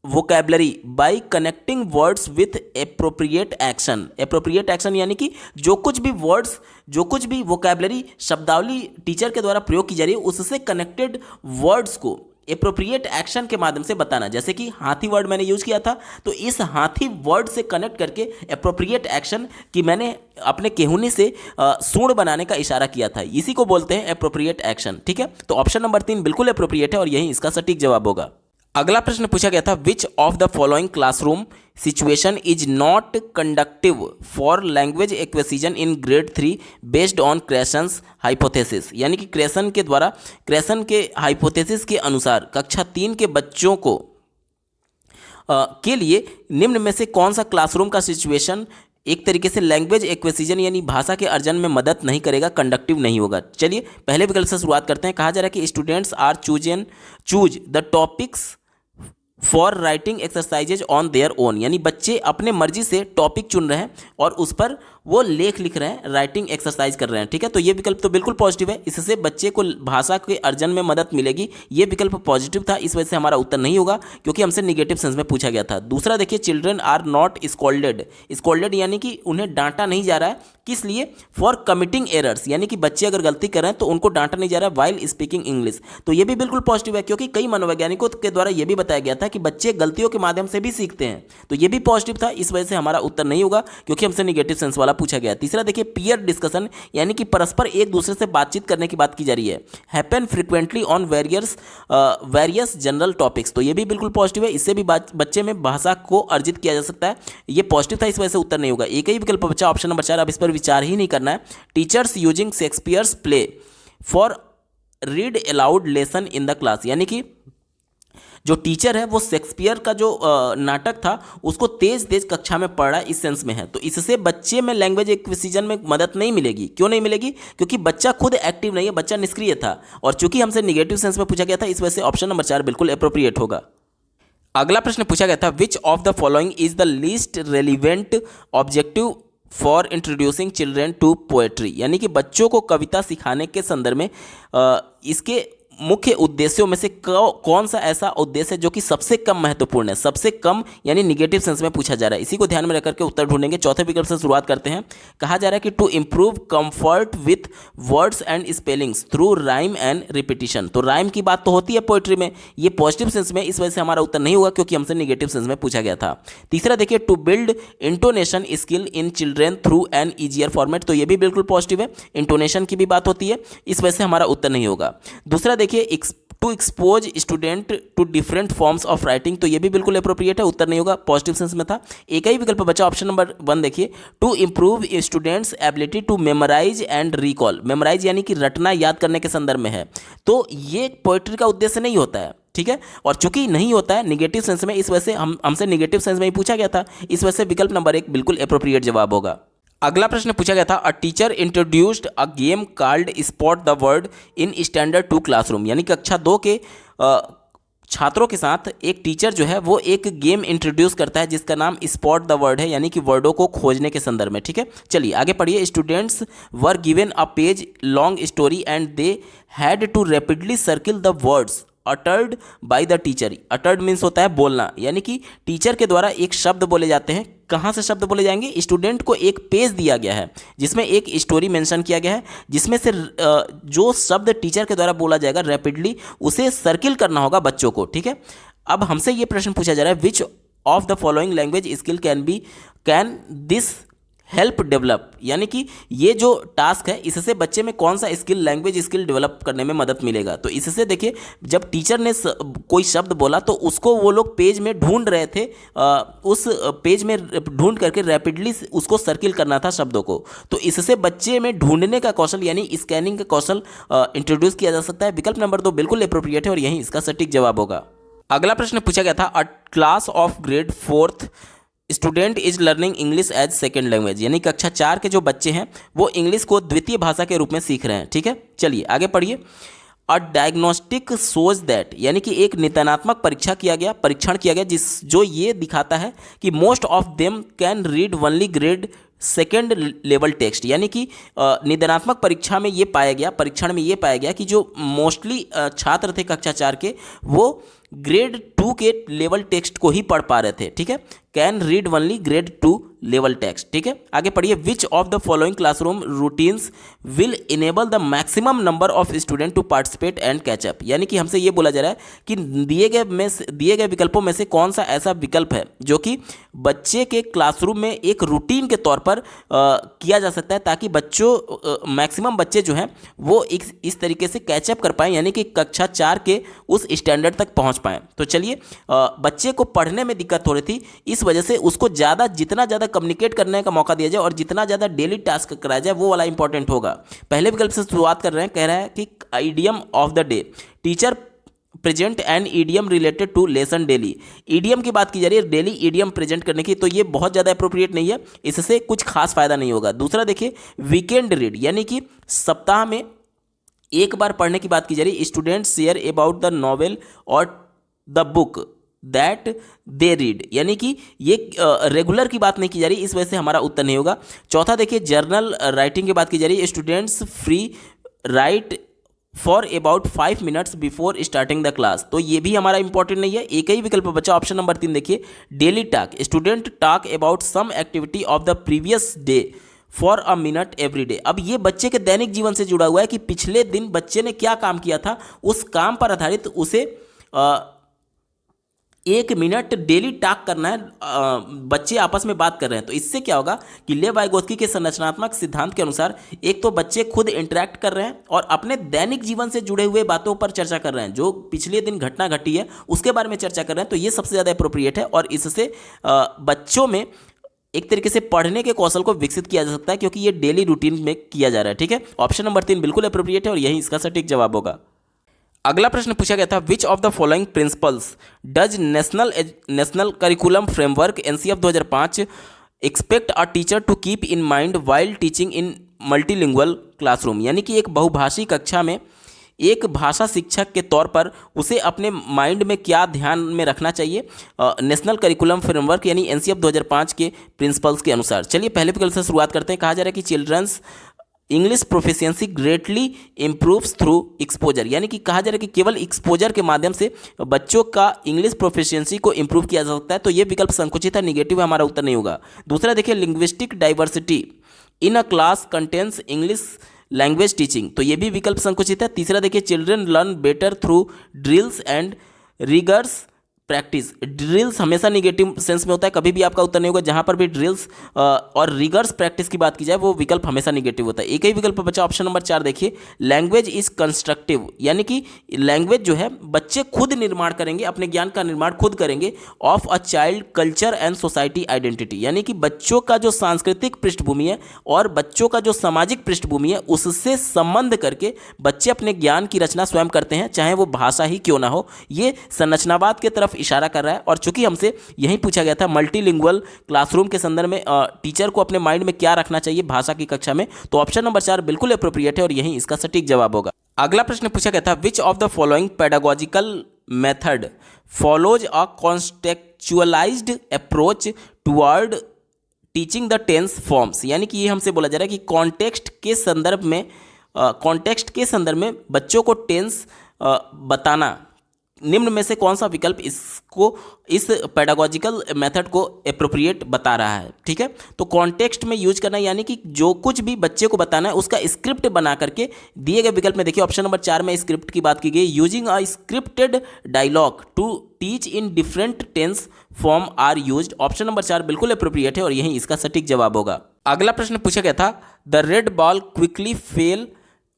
vocabulary bye connecting words with appropriate action. Appropriate action यानी कि जो कुछ भी वर्ड्स, जो कुछ भी वोकैबलरी शब्दावली टीचर के द्वारा प्रयोग की जा रही है उससे कनेक्टेड वर्ड्स को एप्रोप्रिएट एक्शन के माध्यम से बताना। जैसे कि हाथी वर्ड मैंने यूज किया था तो इस हाथी वर्ड से कनेक्ट करके एप्रोप्रिएट एक्शन की मैंने अपने केहूनी से सूंड बनाने का इशारा किया था, इसी को बोलते हैं एप्रोप्रिएट एक्शन। ठीक है, तो ऑप्शन नंबर 3 बिल्कुल एप्रोप्रिएट है और यही इसका सटीक जवाब होगा। अगला प्रश्न पूछा गया था, which of the following classroom situation is not conductive for language acquisition in grade 3 based on Krashen's hypothesis. यानी कि क्रेसन के द्वारा, क्रेसन के हाइपोथेसिस के अनुसार कक्षा 3 के बच्चों को के लिए निम्न में से कौन सा क्लासरूम का सिचुएशन एक तरीके से लैंग्वेज एक्विजिशन यानी भाषा के अर्जन में मदद नहीं करेगा, कंडक्टिव नहीं होगा। चलिए पहले विकल्प से शुरुआत करते हैं। कहा जा रहा है कि students are choose the topics for writing exercises on their own. यानी बच्चे अपने मर्जी से टॉपिक चुन रहे हैं और उस पर वो लेख लिख रहे हैं, राइटिंग एक्सरसाइज कर रहे हैं। ठीक है, तो ये विकल्प तो बिल्कुल पॉजिटिव है, इससे बच्चे को भाषा के अर्जन में मदद मिलेगी। ये विकल्प पॉजिटिव था, इस वजह से हमारा उत्तर नहीं होगा क्योंकि हमसे निगेटिव सेंस में पूछा गया था। दूसरा देखिए, children are not scolded. Scolded यानी कि उन्हें डांटा नहीं जा रहा है, किस लिए? फॉर कमिटिंग एरर्स, यानी कि बच्चे अगर गलती कर रहे हैं तो उनको डांटा नहीं जा रहा है वाइल स्पीकिंग इंग्लिश। तो ये भी बिल्कुल पॉजिटिव है क्योंकि कई मनोवैज्ञानिकों के द्वारा यह भी बताया गया था कि बच्चे गलतियों के माध्यम से भी सीखते हैं। तो ये भी पॉजिटिव था, इस वजह से हमारा उत्तर नहीं होगा क्योंकि हमसे निगेटिव सेंस वाला पूछा गया। तीसरा देखिए, पीयर डिस्कशन यानी कि परस्पर एक दूसरे से बातचीत करने की बात की जा रही है। Happen frequently on various general topics. तो ये भी बिल्कुल पॉजिटिव है, इससे भी बच्चे में भाषा को अर्जित किया जा सकता है। ये पॉजिटिव था, इस वजह से उत्तर नहीं होगा। एक ही विकल्प बचा ऑप्शन नंबर 4, अब इस पर विचार ही नहीं करना है। Teachers using Shakespeare's play for read aloud lesson in the class. यानी कि जो टीचर है वो शेक्सपियर का जो नाटक था उसको तेज तेज कक्षा में पढ़ रहा है, इस सेंस में है। तो इससे बच्चे में लैंग्वेज एक्विजिशन में मदद नहीं मिलेगी। क्यों नहीं मिलेगी? क्योंकि बच्चा खुद एक्टिव नहीं है, बच्चा निष्क्रिय था और चूंकि हमसे निगेटिव सेंस में पूछा गया था, इस वजह से ऑप्शन नंबर 4 बिल्कुल एप्रोप्रिएट होगा। अगला प्रश्न पूछा गया था, which of the following is the least relevant objective for introducing children to poetry. यानी कि बच्चों को कविता सिखाने के संदर्भ में इसके मुख्य उद्देश्यों में से कौन सा ऐसा उद्देश्य है जो कि सबसे कम महत्वपूर्ण है? सबसे कम यानी निगेटिव सेंस में पूछा जा रहा है, इसी को ध्यान में रखकर के उत्तर ढूंढेंगे। चौथे विकल्प से शुरुआत करते हैं। कहा जा रहा है कि to improve comfort with words and spellings through rhyme and repetition. तो राइम की बात तो होती है पोएट्री में, ये पॉजिटिव सेंस में, इस वजह से हमारा उत्तर नहीं होगा क्योंकि हमसे निगेटिव सेंस में पूछा गया था। तीसरा देखिए, to build intonation skill in children through an easier format. तो ये भी बिल्कुल पॉजिटिव है, इंटोनेशन की भी बात होती है, इस वजह से हमारा उत्तर नहीं होगा। दूसरा देखिए, to expose student to different forms of writing, तो ये भी बिल्कुल अप्रोप्रिएट है, उत्तर नहीं होगा, पॉजिटिव सेंस में था। एक ही विकल्प बचा ऑप्शन नंबर 1 देखिए, to improve students ability to memorise and recall, memorise यानी कि रटना याद करने के संदर्भ में है, तो ये पोएट्री का उद्देश्य नहीं होता है, ठीक है। और चूंकि नहीं होता है निगेटिव सेंस में, इस वजह से हमसे निगेटिव सेंस में ही पूछा गया था, इस वजह से विकल्प नंबर 1 बिल्कुल अप्रोप्रिएट जवाब होगा। अगला प्रश्न पूछा गया था, a teacher introduced a game called spot the word in standard 2 classroom, यानी कक्षा 2 के छात्रों के साथ एक टीचर जो है वो एक गेम इंट्रोड्यूस करता है जिसका नाम स्पॉट द वर्ड है, यानी कि वर्डों को खोजने के संदर्भ में, ठीक है। चलिए आगे पढ़िए। Students were given a page long story and they had to rapidly circle the words uttered by the teacher. Uttered means होता है बोलना, यानी कि टीचर के द्वारा एक शब्द बोले जाते हैं। कहाँ से शब्द बोले जाएंगे? स्टूडेंट को एक पेज दिया गया है जिसमें एक स्टोरी मेंशन किया गया है, जिसमें से जो शब्द टीचर के द्वारा बोला जाएगा रैपिडली उसे सर्किल करना होगा बच्चों को, ठीक है। अब हमसे ये प्रश्न पूछा जा रहा है, which of the following language skill can this help develop, यानी कि ये जो टास्क है इससे बच्चे में कौन सा स्किल, लैंग्वेज स्किल डेवलप करने में मदद मिलेगा। तो इससे देखिए, जब टीचर ने कोई शब्द बोला तो उसको वो लोग पेज में ढूंढ रहे थे, उस पेज में ढूंढ करके रैपिडली उसको सर्किल करना था शब्दों को, तो इससे बच्चे में ढूंढने का कौशल यानी स्कैनिंग का कौशल इंट्रोड्यूस किया जा सकता है। विकल्प नंबर 2 बिल्कुल अप्रोप्रिएट है और यही इसका सटीक जवाब होगा। अगला प्रश्न पूछा गया था, a class of grade 4th student is learning English as second language, यानी कक्षा 4 के जो बच्चे हैं वो इंग्लिश को द्वितीय भाषा के रूप में सीख रहे हैं, ठीक है। चलिए आगे पढ़िए। अ डायग्नोस्टिक सोज दैट, यानी कि एक निदानात्मक परीक्षण किया गया जो ये दिखाता है कि most of them can read only grade second level text, यानी कि निदानात्मक परीक्षण में ये पाया गया कि जो मोस्टली छात्र थे कक्षा 4 के वो ग्रेड 2 के लेवल टेक्स्ट को ही पढ़ पा रहे थे, ठीक है। Can read only grade 2 level text, ठीक है। आगे पढ़िए। Which of the following classroom routines will enable the maximum number of student to participate and catch up, यानी कि हमसे ये बोला जा रहा है कि दिए गए विकल्पों में से कौन सा ऐसा विकल्प है जो कि बच्चे के क्लासरूम में एक रूटीन के तौर पर किया जा सकता है, ताकि मैक्सिमम बच्चे जो हैं वो इस तरीके से कैचअप कर पाएँ, यानी कि कक्षा 4 के उस स्टैंडर्ड तक पहुँच पाएँ। तो चलिए, बच्चे को पढ़ने में दिक्कत हो रही थी, इस वजह से उसको जितना ज़्यादा कम्युनिकेट करने का मौका दिया जाए और जितना ज़्यादा डेली टास्क कराया जाए वो वाला इंपॉर्टेंट होगा। पहले विकल्प से शुरुआत कर रहे हैं, कह रहा है कि idiom of the day, teacher present an idiom related to lesson daily. Idiom की बात की जा रही है, डेली ईडियम प्रेजेंट करने की, तो ये बहुत ज़्यादा अप्रोप्रिएट नहीं है, इससे कुछ खास फायदा नहीं होगा। दूसरा देखिए, वीकेंड रीड, यानी कि सप्ताह में एक बार पढ़ने की बात की जा रही है। Students share about the novel और the book that they read, यानी कि ये रेगुलर की बात नहीं की जा रही, इस वजह से हमारा उत्तर नहीं होगा। चौथा देखिए, जर्नल राइटिंग की बात की जा रही है। Students free right for about 5 minutes before starting the class, तो ये भी हमारा इंपॉर्टेंट नहीं है। एक ही विकल्प बचा ऑप्शन नंबर 3 देखिए, daily talk, student talk about some activity of the previous day for a minute every day. अब ये बच्चे के दैनिक जीवन से जुड़ा हुआ है कि पिछले दिन बच्चे ने क्या काम किया था, उस काम पर आधारित उसे 1 मिनट डेली टॉक करना है। बच्चे आपस में बात कर रहे हैं, तो इससे क्या होगा कि लेव वाइगोत्स्की के संरचनात्मक सिद्धांत के अनुसार एक तो बच्चे खुद इंटरेक्ट कर रहे हैं और अपने दैनिक जीवन से जुड़े हुए बातों पर चर्चा कर रहे हैं, जो पिछले दिन घटना घटी है उसके बारे में चर्चा कर रहे हैं, तो ये सबसे ज़्यादा अप्रोप्रिएट है और इससे बच्चों में एक तरीके से पढ़ने के कौशल को विकसित किया जा सकता है, क्योंकि ये डेली रूटीन में किया जा रहा है, ठीक है। ऑप्शन नंबर 3 बिल्कुल अप्रोप्रिएट है और यही इसका सटीक जवाब होगा। अगला प्रश्न पूछा गया था, which of the following principles does national curriculum framework NCF 2005 expect a teacher to keep in mind while teaching in multilingual classroom, यानी कि एक बहुभाषी कक्षा में एक भाषा शिक्षक के तौर पर उसे अपने माइंड में क्या ध्यान में रखना चाहिए नेशनल करिकुलम फ्रेमवर्क यानी एनसीएफ 2005 के प्रिंसिपल्स के अनुसार। चलिए पहले विकल्प से शुरुआत करते हैं। कहा जा रहा है कि childrens English proficiency greatly improves through exposure, यानी कि कहा जा रहा है कि केवल एक्सपोजर के माध्यम से बच्चों का इंग्लिश प्रोफिशिएंसी को इम्प्रूव किया जा सकता है, तो ये विकल्प संकुचित है, निगेटिव है, हमारा उत्तर नहीं होगा। दूसरा देखिए, linguistic diversity in a class contains English language teaching, तो ये भी विकल्प संकुचित है। तीसरा देखिए, children learn better through drills and riggers practice, drills हमेशा निगेटिव सेंस में होता है, कभी भी आपका उत्तर नहीं होगा। जहां पर भी ड्रिल्स और रिगर्स प्रैक्टिस की बात की जाए वो विकल्प हमेशा निगेटिव होता है। एक ही विकल्प बचा ऑप्शन नंबर 4 देखिए, लैंग्वेज इज कंस्ट्रक्टिव, यानी कि लैंग्वेज जो है बच्चे खुद निर्माण करेंगे, अपने ज्ञान का निर्माण खुद करेंगे, of a child culture and society identity, यानी कि बच्चों का जो सांस्कृतिक पृष्ठभूमि है और बच्चों का जो सामाजिक पृष्ठभूमि है उससे संबंध करके बच्चे अपने ज्ञान की रचना स्वयं करते हैं, चाहे वो भाषा ही क्यों ना हो। ये संरचनावाद की तरफ इशारा कर रहा है। और चूंकि हमसे यही पूछा गया था मल्टीलिंगुअल क्लासरूम के संदर्भ में टीचर को अपने माइंड में क्या रखना चाहिए भाषा की कक्षा में, तो ऑप्शन नंबर 4 बिल्कुल अप्रोप्रिएट है और यही इसका सटीक जवाब होगा। अगला प्रश्न पूछा गया था, which of the following pedagogical method follows a contextualized approach toward teaching the tense forms, यानी कि ये हमसे बोला जा रहा है कि कॉन्टेक्स्ट के संदर्भ में बच्चों को टेंस बताना, निम्न में से कौन सा विकल्प इस पेडागोजिकल मेथड को एप्रोप्रिएट बता रहा है। ठीक है, तो कॉन्टेक्स्ट में यूज करना, यानी कि जो कुछ भी बच्चे को बताना है उसका स्क्रिप्ट बना करके दिए गए विकल्प में देखिए ऑप्शन नंबर 4 में स्क्रिप्ट की बात की गई, using a scripted dialogue to teach in different tense form are used. Option number 4 बिल्कुल एप्रोप्रिएट है और यही इसका सटीक जवाब होगा। अगला प्रश्न पूछा गया था, the red ball quickly fail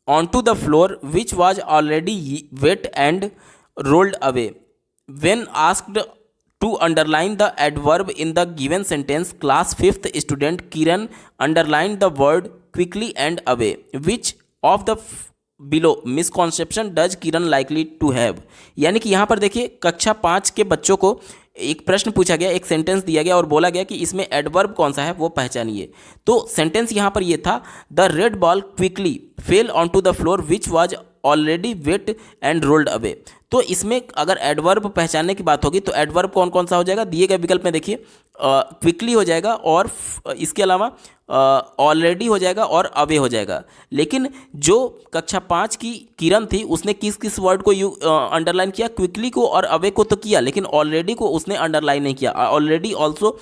onto the floor which was already wet and rolled away. When asked to underline the adverb in the given sentence, class 5th student Kiran underlined the word quickly and away. Which of the below misconception does Kiran likely to have? यानी कि यहाँ पर देखिए कक्षा 5 के बच्चों को एक प्रश्न पूछा गया, एक सेंटेंस दिया गया और बोला गया कि इसमें एडवर्ब कौन सा है वो पहचानिए। तो सेंटेंस यहाँ पर ये था, the red ball quickly fell on to the floor which was already wet and rolled away. तो इसमें अगर एडवर्ब पहचानने की बात होगी तो एडवर्ब कौन कौन सा हो जाएगा, दिए गए विकल्प में देखिए क्विकली हो जाएगा और इसके अलावा ऑलरेडी हो जाएगा और अवे हो जाएगा। लेकिन जो कक्षा 5 की किरण थी उसने किस किस वर्ड को अंडरलाइन किया, क्विकली को और अवे को तो किया, लेकिन ऑलरेडी को उसने अंडरलाइन नहीं किया। ऑलरेडी ऑल्सो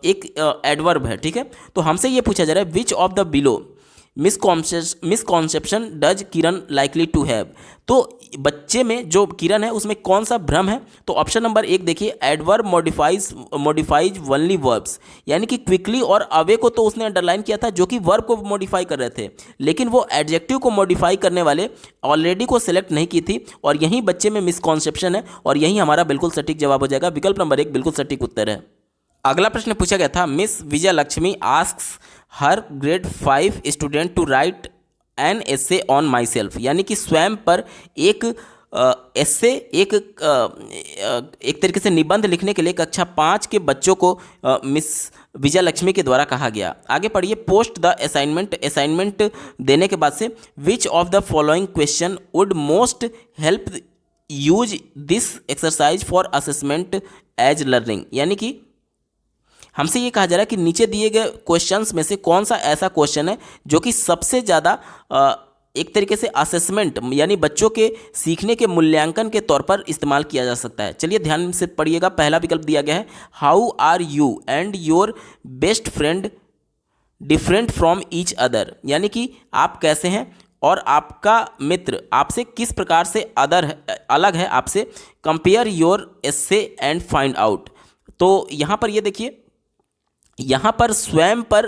एक एडवर्ब है। ठीक है, तो हमसे ये पूछा जा रहा है, which of the below misconception does Kiran likely to have. तो बच्चे में जो किरण है उसमें कौन सा भ्रम है, तो ऑप्शन नंबर 1 देखिए, एडवर्ब मॉडिफाइज ओनली वर्ब्स, यानी कि क्विकली और अवे को तो उसने अंडरलाइन किया था जो कि वर्ब को मॉडिफाई कर रहे थे, लेकिन वो एडजेक्टिव को मॉडिफाई करने वाले ऑलरेडी को सिलेक्ट नहीं की थी, और यही बच्चे में मिसकॉन्सेप्शन है और यही हमारा बिल्कुल सटीक जवाब हो जाएगा। विकल्प नंबर 1 बिल्कुल सटीक उत्तर है। अगला प्रश्न पूछा गया था, Miss Vijay Lakshmi asks her grade 5 student to write an essay on myself, यानी कि स्वयं पर एक एसे एक तरीके से निबंध लिखने के लिए कक्षा 5 के बच्चों को मिस विजय लक्ष्मी के द्वारा कहा गया। आगे पढ़िए, पोस्ट द असाइनमेंट देने के बाद से which of the following question would most help use this exercise for assessment as learning, यानी कि हमसे ये कहा जा रहा है कि नीचे दिए गए क्वेश्चंस में से कौन सा ऐसा क्वेश्चन है जो कि सबसे ज़्यादा एक तरीके से असेसमेंट यानी बच्चों के सीखने के मूल्यांकन के तौर पर इस्तेमाल किया जा सकता है। चलिए ध्यान से पढ़िएगा, पहला विकल्प दिया गया है, how are you and your best friend different from each other, यानी कि आप कैसे हैं और आपका मित्र आपसे किस प्रकार से अलग है आपसे, compare your essay and find out. तो यहाँ पर ये देखिए, यहाँ पर स्वयं पर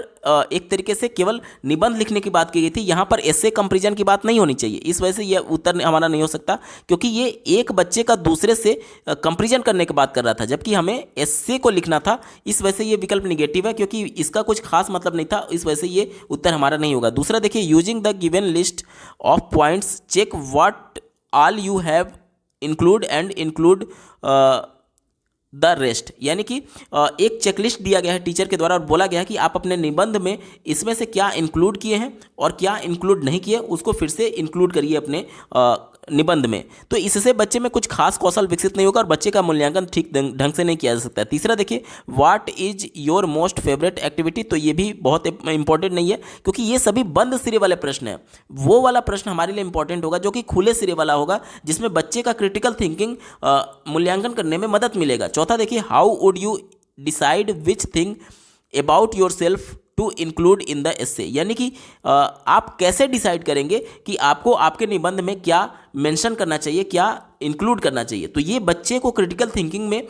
एक तरीके से केवल निबंध लिखने की बात की गई थी, यहाँ पर एसे कंपैरिजन की बात नहीं होनी चाहिए। इस वजह से यह उत्तर हमारा नहीं हो सकता, क्योंकि ये एक बच्चे का दूसरे से कंपैरिजन करने की बात कर रहा था, जबकि हमें एसे को लिखना था। इस वजह से ये विकल्प निगेटिव है, क्योंकि इसका कुछ खास मतलब नहीं था, इस वजह से ये उत्तर हमारा नहीं होगा। दूसरा देखिए, using the given list of points check what all you have include and include the rest, यानी कि एक चेकलिस्ट दिया गया है टीचर के द्वारा और बोला गया है कि आप अपने निबंध में इसमें से क्या इंक्लूड किए हैं और क्या इंक्लूड नहीं किए, उसको फिर से इंक्लूड करिए अपने निबंध में। तो इससे बच्चे में कुछ खास कौशल विकसित नहीं होगा और बच्चे का मूल्यांकन ठीक ढंग से नहीं किया जा सकता है। तीसरा देखिए, what is your most favourite activity, तो ये भी बहुत इंपॉर्टेंट नहीं है, क्योंकि ये सभी बंद सिरे वाले प्रश्न हैं। वो वाला प्रश्न हमारे लिए इंपॉर्टेंट होगा जो कि खुले सिरे वाला होगा, जिसमें बच्चे का क्रिटिकल थिंकिंग मूल्यांकन करने में मदद मिलेगा। चौथा देखिए, how would you decide which thing about yourself to include in the essay, यानी कि आप कैसे डिसाइड करेंगे कि आपको आपके निबंध में क्या मेंशन करना चाहिए, क्या इंक्लूड करना चाहिए। तो ये बच्चे को क्रिटिकल थिंकिंग में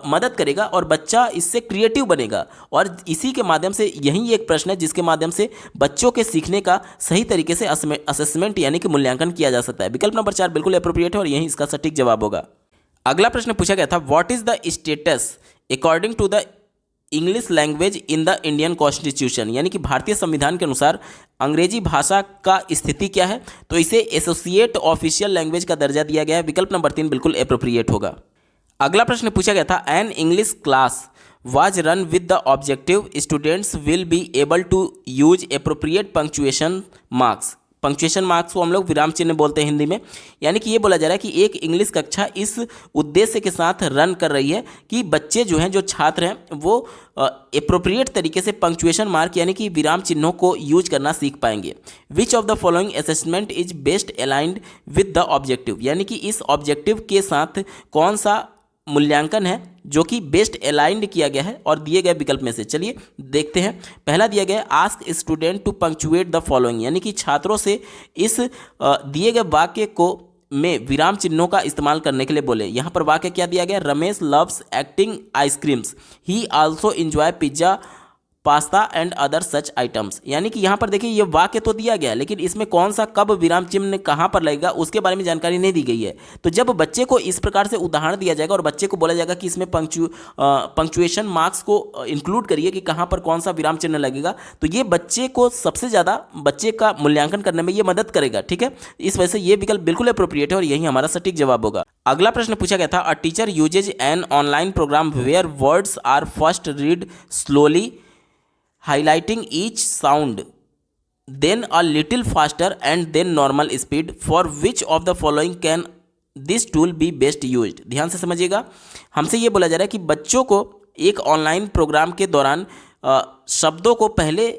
मदद करेगा और बच्चा इससे क्रिएटिव बनेगा। और इसी के माध्यम से यही एक प्रश्न है जिसके माध्यम से बच्चों के सीखने का सही तरीके से असेसमेंट यानी कि मूल्यांकन किया जा सकता है। विकल्प नंबर 4 बिल्कुल अप्रोप्रिएट है और यही इसका सटीक जवाब होगा। अगला प्रश्न पूछा गया था, what is the status according to the English language in the Indian constitution, यानी कि भारतीय संविधान के अनुसार अंग्रेजी भाषा का स्थिति क्या है। तो इसे एसोसिएट ऑफिशियल लैंग्वेज का दर्जा दिया गया है। विकल्प नंबर 3 बिल्कुल अप्रोप्रिएट होगा। अगला प्रश्न पूछा गया था, an English class was run with the objective students will be able to use appropriate punctuation marks. Punctuation marks को हम लोग विराम चिन्ह बोलते हैं हिंदी में। यानी कि ये बोला जा रहा है कि एक इंग्लिश कक्षा इस उद्देश्य के साथ रन कर रही है कि बच्चे जो हैं, जो छात्र हैं, वो एप्रोप्रिएट तरीके से पंक्चुएशन मार्क यानी कि विराम चिन्हों को यूज करना सीख पाएंगे। विच of the following assessment is best aligned with the objective, यानी कि इस ऑब्जेक्टिव के साथ कौन सा मूल्यांकन है जो कि बेस्ट अलाइंड किया गया है और दिए गए विकल्प में से। चलिए देखते हैं। पहला दिया गया है, ask student to punctuate the following, यानी कि छात्रों से इस दिए गए वाक्य को में विराम चिन्हों का इस्तेमाल करने के लिए बोले। यहाँ पर वाक्य क्या दिया गया, Ramesh loves acting ice creams, he also enjoy pizza pasta and other such items. यानी कि यहाँ पर देखिए ये वाक्य तो दिया गया लेकिन इसमें कौन सा कब विराम चिन्ह कहाँ पर लगेगा उसके बारे में जानकारी नहीं दी गई है। तो जब बच्चे को इस प्रकार से उदाहरण दिया जाएगा और बच्चे को बोला जाएगा कि इसमें पंक्चुएशन मार्क्स को इंक्लूड करिए कि कहाँ पर कौन सा विराम चिन्ह लगेगा, तो ये बच्चे को सबसे ज़्यादा बच्चे का मूल्यांकन करने में ये मदद करेगा। ठीक है, इस वजह से ये विकल्प बिल्कुल अप्रोप्रिएट है और यही हमारा सटीक जवाब होगा। अगला प्रश्न पूछा गया था, a teacher uses an online program where words are first read slowly highlighting each sound then a little faster and then normal speed, for which of the following can this tool be best used। ध्यान से समझिएगा, हमसे ये बोला जा रहा है कि बच्चों को एक ऑनलाइन प्रोग्राम के दौरान शब्दों को पहले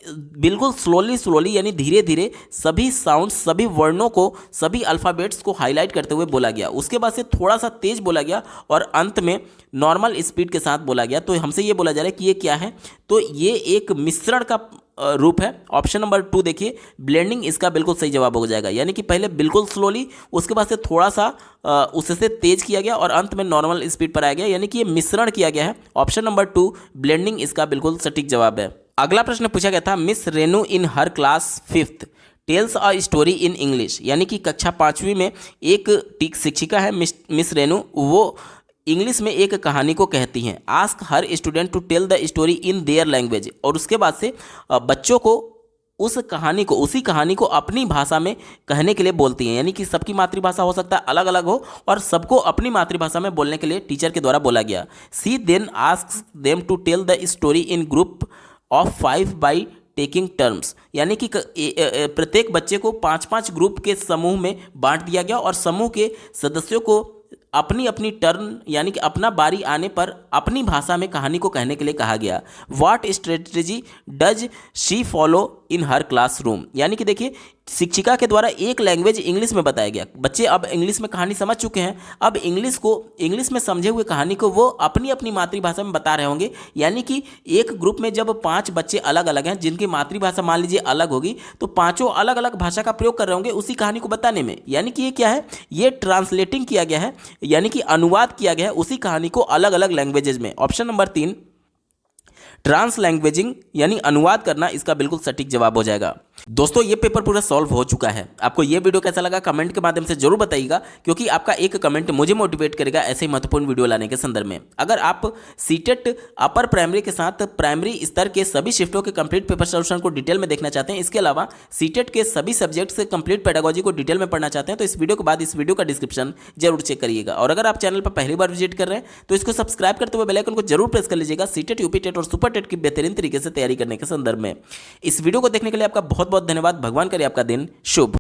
बिल्कुल स्लोली यानी धीरे धीरे सभी साउंड्स, सभी वर्णों को, सभी अल्फ़ाबेट्स को हाईलाइट करते हुए बोला गया। उसके बाद से थोड़ा सा तेज बोला गया और अंत में नॉर्मल स्पीड के साथ बोला गया। तो हमसे ये बोला जा रहा है कि ये क्या है, तो ये एक मिश्रण का रूप है। ऑप्शन नंबर 2 देखिए, ब्लेंडिंग इसका बिल्कुल सही जवाब हो जाएगा। यानी कि पहले बिल्कुल स्लोली, उसके बाद से थोड़ा सा उससे तेज किया गया और अंत में नॉर्मल स्पीड पर आया गया, यानी कि ये मिश्रण किया गया है। ऑप्शन नंबर 2 ब्लेंडिंग इसका बिल्कुल सटीक जवाब है। अगला प्रश्न पूछा गया था, miss Renu in her class 5th tales a story in English, यानी कि कक्षा 5वीं में एक शिक्षिका है मिस रेनू, वो इंग्लिश में एक कहानी को कहती हैं। Ask her student to tell the story in their language, और उसके बाद से बच्चों को उसी कहानी को अपनी भाषा में कहने के लिए बोलती हैं। यानी कि सबकी मातृभाषा हो सकता है अलग अलग हो और सबको अपनी मातृभाषा में बोलने के लिए टीचर के द्वारा बोला गया। C then ask them to tell the story in group of 5 by taking terms, यानी कि प्रत्येक बच्चे को 5-5 ग्रुप के समूह में बांट दिया गया और समूह के सदस्यों को अपनी अपनी टर्न यानी कि अपना बारी आने पर अपनी भाषा में कहानी को कहने के लिए कहा गया। What strategy does she follow in her classroom, यानी कि देखिए शिक्षिका के द्वारा एक लैंग्वेज इंग्लिश में बताया गया। बच्चे अब इंग्लिश में कहानी समझ चुके हैं, अब इंग्लिश में समझे हुए कहानी को वो अपनी अपनी मातृभाषा में बता रहे होंगे। यानी कि एक ग्रुप में जब 5 बच्चे अलग अलग हैं जिनकी मातृभाषा मान लीजिए अलग होगी, तो पांचों अलग अलग भाषा का प्रयोग कर रहे होंगे उसी कहानी को बताने में। यानी कि ये क्या है, ये ट्रांसलेटिंग किया गया है, यानी कि अनुवाद किया गया है उसी कहानी को अलग अलग लैंग्वेजेज में। ऑप्शन नंबर 3 ट्रांस लैंग्वेजिंग यानी अनुवाद करना इसका बिल्कुल सटीक जवाब हो जाएगा। दोस्तों ये पेपर पूरा सॉल्व हो चुका है। आपको ये वीडियो कैसा लगा कमेंट के माध्यम से जरूर बताइएगा, क्योंकि आपका एक कमेंट मुझे मोटिवेट करेगा ऐसे ही महत्वपूर्ण वीडियो लाने के संदर्भ में। अगर आप सीटेट अपर प्राइमरी के साथ प्राइमरी स्तर के सभी शिफ्टों के कंप्लीट पेपर सोल्यूशन को डिटेल में देखना चाहते हैं, इसके अलावा सीटेट के सभी सब्जेक्ट्स के कंप्लीट पेडागोजी को डिटेल में पढ़ना चाहते हैं, तो इस वीडियो के बाद इस वीडियो का डिस्क्रिप्शन जरूर चेक करिएगा। और अगर आप चैनल पर पहली बार विजिट कर रहे हैं तो इसको सब्सक्राइब करते हुए बेल आइकन को जरूर प्रेस कर लीजिएगा सीटेट, यूपी टेट और सुपर टेट की बेहतरीन तरीके से तैयारी करने के संदर्भ में। इस वीडियो को देखने के लिए आपका बहुत बहुत धन्यवाद। भगवान करे आपका दिन शुभ।